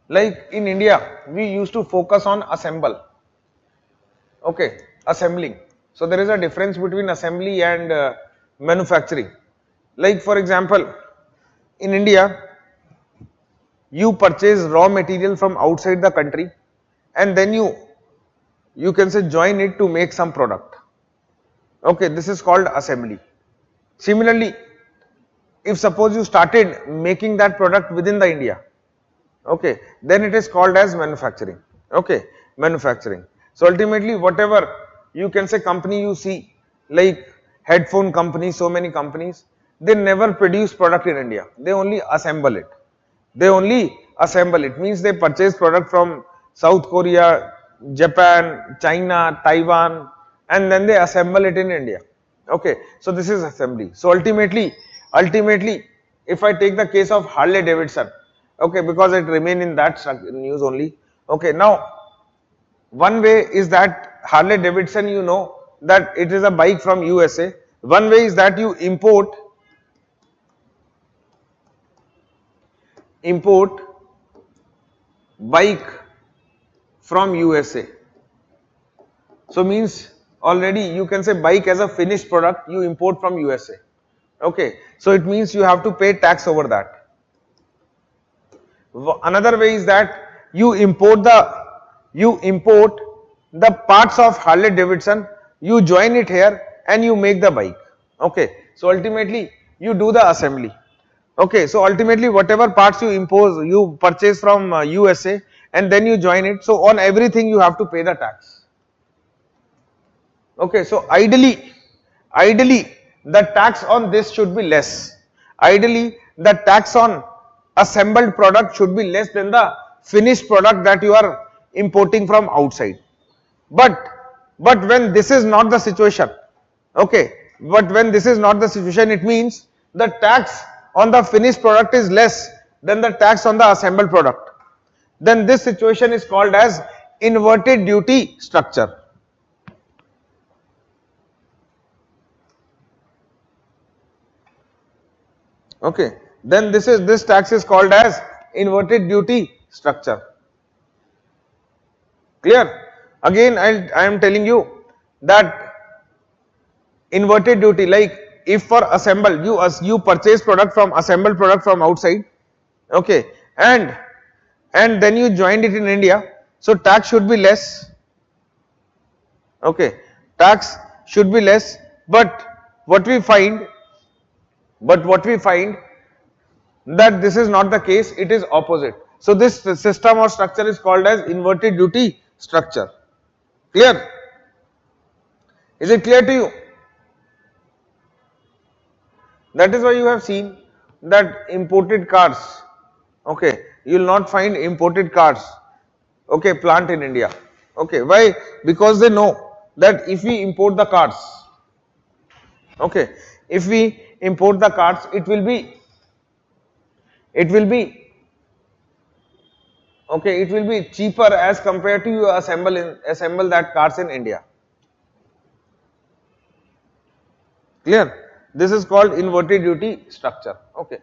Like in India, we used to focus on assemble. Okay, assembling. So there is a difference between assembly and manufacturing. Like for example, in India, you purchase raw material from outside the country and then you can say join it to make some product. Okay, this is called assembly. Similarly, if suppose you started making that product within the India, okay, then it is called as manufacturing. Okay, manufacturing. So ultimately whatever you can say company you see, like headphone companies, so many companies, they never produce product in India, they only assemble it. They only assemble it, means they purchase product from South Korea, Japan, China, Taiwan, and then they assemble it in India. Okay, so this is assembly. So ultimately, if I take the case of Harley Davidson, okay, because it remain in that news only. Okay, now one way is that Harley Davidson, you know that it is a bike from USA. One way is that you import bike from USA. So means already you can say bike as a finished product you import from USA. Okay, so it means you have to pay tax over that. Another way is that you import the parts of Harley Davidson, you join it here and you make the bike. Okay, so ultimately you do the assembly. Okay, so ultimately whatever parts you purchase from USA and then you join it. So on everything you have to pay the tax. Okay, so ideally the tax on this should be less. Ideally the tax on assembled product should be less than the finished product that you are importing from outside. But when this is not the situation, okay, but when this is not the situation, it means the tax on the finished product is less than the tax on the assembled product. Then this situation is called as inverted duty structure. Okay, then this tax is called as inverted duty structure. Clear? Again, I am telling you that inverted duty, like if for assemble you purchase product from assembled product from outside, okay, and then you joined it in India, so tax should be less. Okay, tax should be less, but what we find that this is not the case, it is opposite. So this system or structure is called as inverted duty structure. Clear? Is it clear to you? That is why you have seen that imported cars, okay, you will not find imported cars, okay, plant in India. Okay, why? Because they know that if we import the cars, okay, if we import the cars, it will be okay, it will be cheaper as compared to you assemble that cars in India. Clear? This is called inverted duty structure. Okay.